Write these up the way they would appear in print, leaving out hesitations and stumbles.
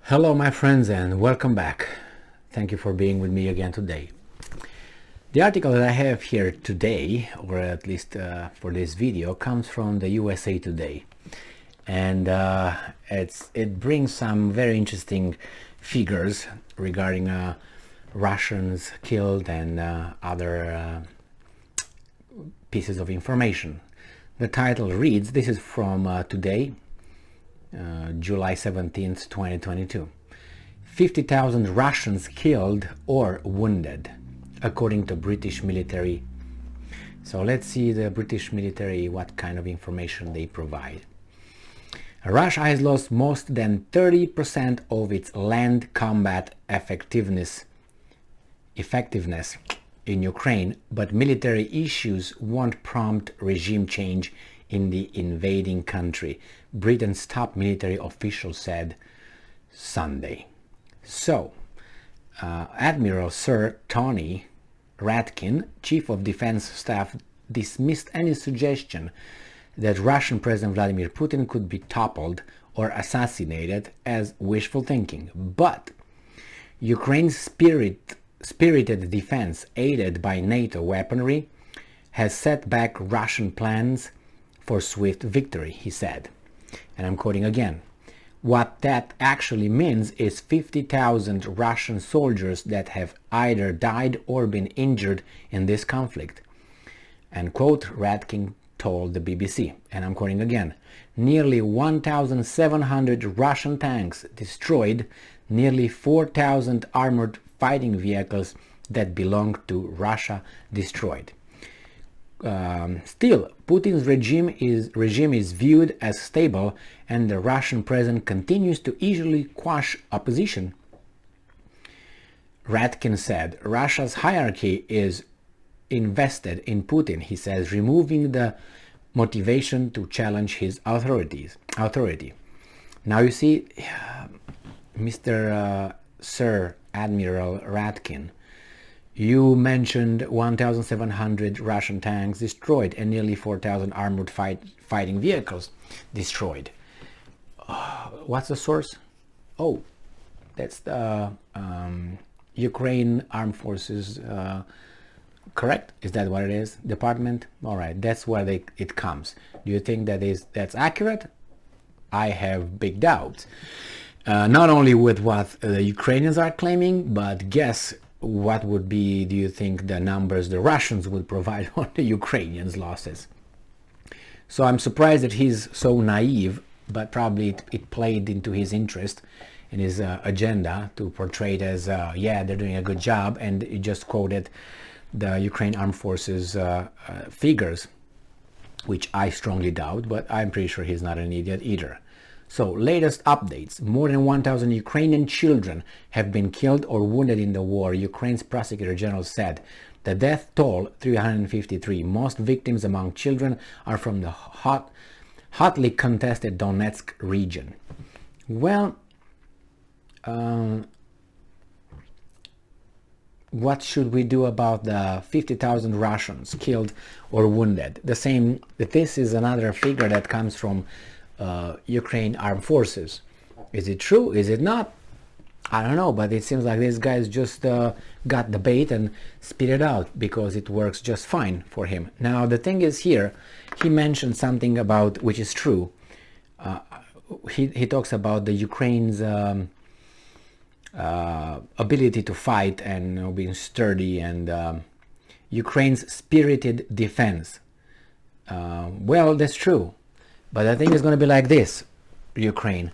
Hello my friends and welcome back. Thank you for being with me again today. The article that I have here today, or at least for this video, comes from the USA Today, and it brings some very interesting figures regarding Russians killed and other pieces of information. The title reads, this is from today, July 17th, 2022. 50,000 Russians killed or wounded, according to British military. So let's see the British military, what kind of information they provide. Russia has lost more than 30% of its land combat effectiveness in Ukraine, but military issues won't prompt regime change in the invading country, Britain's top military official said Sunday. So, Admiral Sir Tony Ratkin, Chief of Defense Staff, dismissed any suggestion that Russian President Vladimir Putin could be toppled or assassinated as wishful thinking. But Ukraine's spirited defense, aided by NATO weaponry, has set back Russian plans for swift victory, he said. And I'm quoting again. What that actually means is 50,000 Russian soldiers that have either died or been injured in this conflict. And quote, Ratkin told the BBC, and I'm quoting again, nearly 1,700 Russian tanks destroyed, nearly 4,000 armored fighting vehicles that belonged to Russia destroyed. Still, Putin's regime is viewed as stable, and the Russian president continues to easily quash opposition. Ratkin said, Russia's hierarchy is invested in Putin, he says, removing the motivation to challenge his authority. Now you see, Mr. Sir Admiral Ratkin, you mentioned 1,700 Russian tanks destroyed and nearly 4,000 armored fighting vehicles destroyed. What's the source? Oh, that's the Ukraine Armed Forces, correct? Is that what it is? Department? All right, that's where it comes. Do you think that's accurate? I have big doubts. Not only with what the Ukrainians are claiming, but guess what would be, do you think, the numbers the Russians would provide on the Ukrainians' losses? So I'm surprised that he's so naive, but probably it played into his interest and his agenda to portray it as, yeah, they're doing a good job, and he just quoted the Ukraine Armed Forces figures, which I strongly doubt, but I'm pretty sure he's not an idiot either. So, latest updates. More than 1,000 Ukrainian children have been killed or wounded in the war, Ukraine's prosecutor general said. The death toll, 353. Most victims among children are from the hotly contested Donetsk region. Well, what should we do about the 50,000 Russians killed or wounded? This is another figure that comes from Ukraine Armed Forces. Is it true? Is it not? I don't know, but it seems like these guys just got the bait and spit it out because it works just fine for him. Now the thing is here, he mentioned something about, which is true. He talks about the Ukraine's ability to fight and being sturdy, and Ukraine's spirited defense. Well, that's true. But the thing is going to be like this, Ukraine.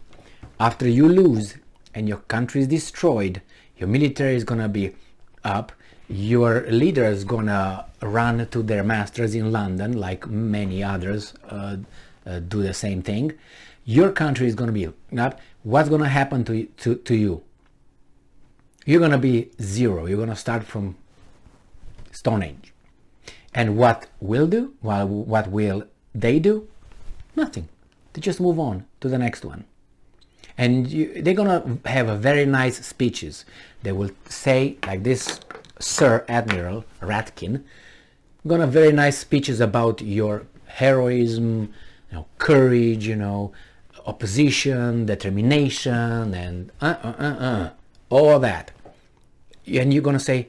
After you lose and your country is destroyed, your military is going to be up, your leader is going to run to their masters in London, like many others do the same thing. Your country is going to be up. What's going to happen to you? You're going to be zero. You're going to start from Stone Age. And what will do? Well, what will they do? Nothing. They just move on to the next one. And they're gonna have a very nice speeches. They will say, like this Sir Admiral Ratkin, gonna very nice speeches about your heroism, courage, opposition, determination, and all that. And you're gonna say,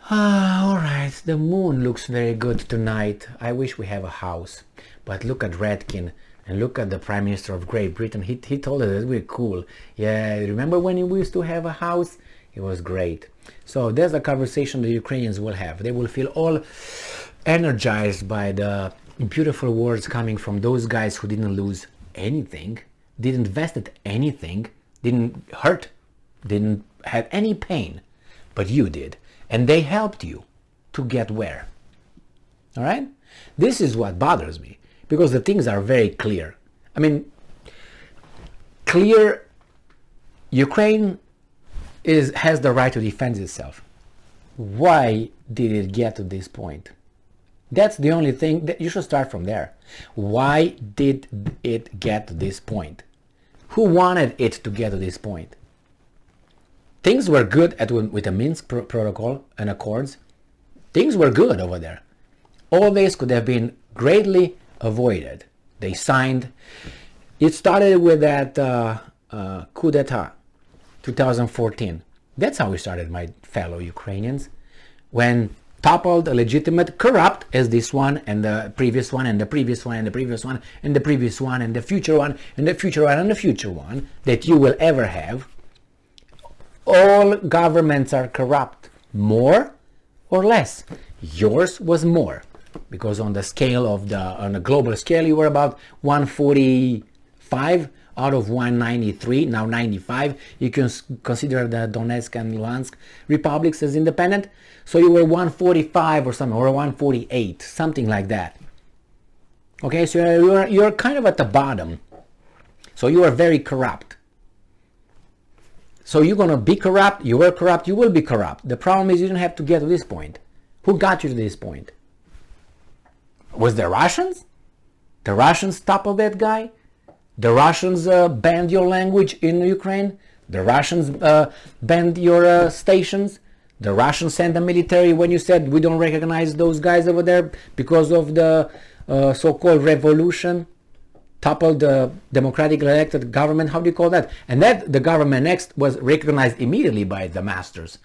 all right, the moon looks very good tonight. I wish we have a house. But look at Redkin and look at the Prime Minister of Great Britain. He told us that we're cool. Yeah, remember when we used to have a house? It was great. So there's a conversation the Ukrainians will have. They will feel all energized by the beautiful words coming from those guys who didn't lose anything, didn't vested anything, didn't hurt, didn't have any pain, but you did. And they helped you to get where? All right? This is what bothers me, because the things are very clear. I mean, clear, Ukraine has the right to defend itself. Why did it get to this point? That's the only thing that you should start from there. Why did it get to this point? Who wanted it to get to this point? Things were good with the Minsk protocol and accords. Things were good over there. All this could have been greatly avoided. They signed. It started with that coup d'etat, 2014. That's how it started, my fellow Ukrainians. When toppled a legitimate corrupt as this one and the previous one and the previous one and the previous one and the previous one and the future one and the future one and the future one that you will ever have. All governments are corrupt, more or less. Yours was more, because on the scale of on a global scale you were about 145 out of 193, now 95. You can consider the Donetsk and Luhansk republics as independent. So you were 145 or something, or 148, something like that. Okay, so you're kind of at the bottom. So you are very corrupt. So you're going to be corrupt, you were corrupt, you will be corrupt. The problem is you didn't have to get to this point. Who got you to this point? Was the Russians? The Russians toppled that guy? The Russians banned your language in Ukraine? The Russians banned your stations? The Russians sent the military when you said we don't recognize those guys over there because of the so-called revolution? Toppled the democratically elected government, how do you call that? And that the government next was recognized immediately by the masters.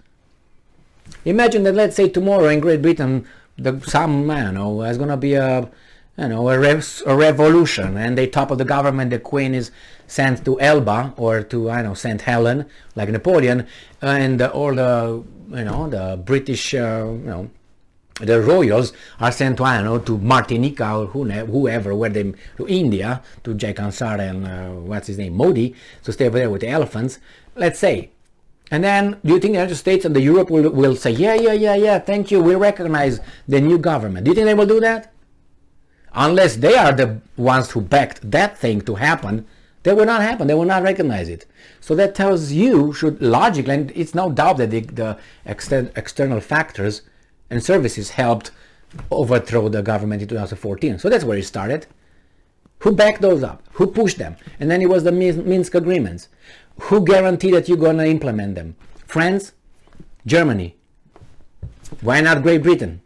Imagine that, let's say tomorrow in Great Britain, there's going to be a revolution, and they topple the government. The Queen is sent to Elba or to St. Helen, like Napoleon, and all the British the royals are sent to Martinica or whoever, to India, to Jai Kansar and Modi, to stay over there with the elephants, let's say. And then, do you think the United States and the Europe will say, yeah, thank you, we recognize the new government? Do you think they will do that? Unless they are the ones who backed that thing to happen, that will not happen. They will not recognize it. So that tells you, should logically, and it's no doubt that the external factors and services helped overthrow the government in 2014. So that's where it started. Who backed those up? Who pushed them? And then it was the Minsk agreements. Who guaranteed that you're going to implement them? France? Germany? Why not Great Britain?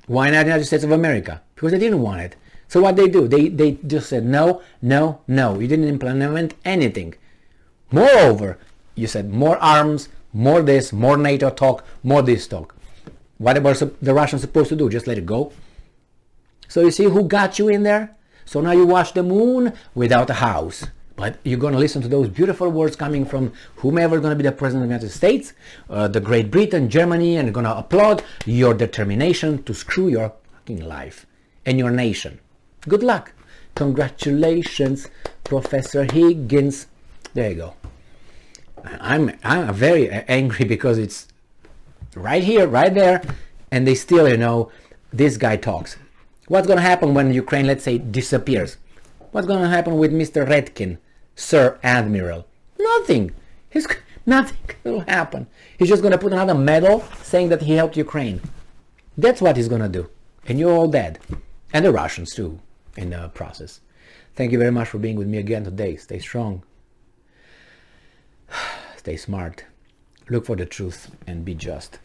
Why not the United States of America? Because they didn't want it. So what they do? They just said, no. You didn't implement anything. Moreover, you said more arms, more this, more NATO talk, more this talk. What were the Russians supposed to do? Just let it go? So you see who got you in there? So now you watch the moon without a house. But you're going to listen to those beautiful words coming from whomever is going to be the president of the United States, the Great Britain, Germany, and you're going to applaud your determination to screw your fucking life and your nation. Good luck. Congratulations, Professor Higgins. There you go. I'm very angry because it's right here, right there, and they still, this guy talks. What's going to happen when Ukraine, let's say, disappears? What's going to happen with Mr. Redkin, Sir Admiral? Nothing. Nothing will happen. He's just going to put another medal saying that he helped Ukraine. That's what he's going to do. And you're all dead. And the Russians too, in the process. Thank you very much for being with me again today. Stay strong. Stay smart. Look for the truth and be just.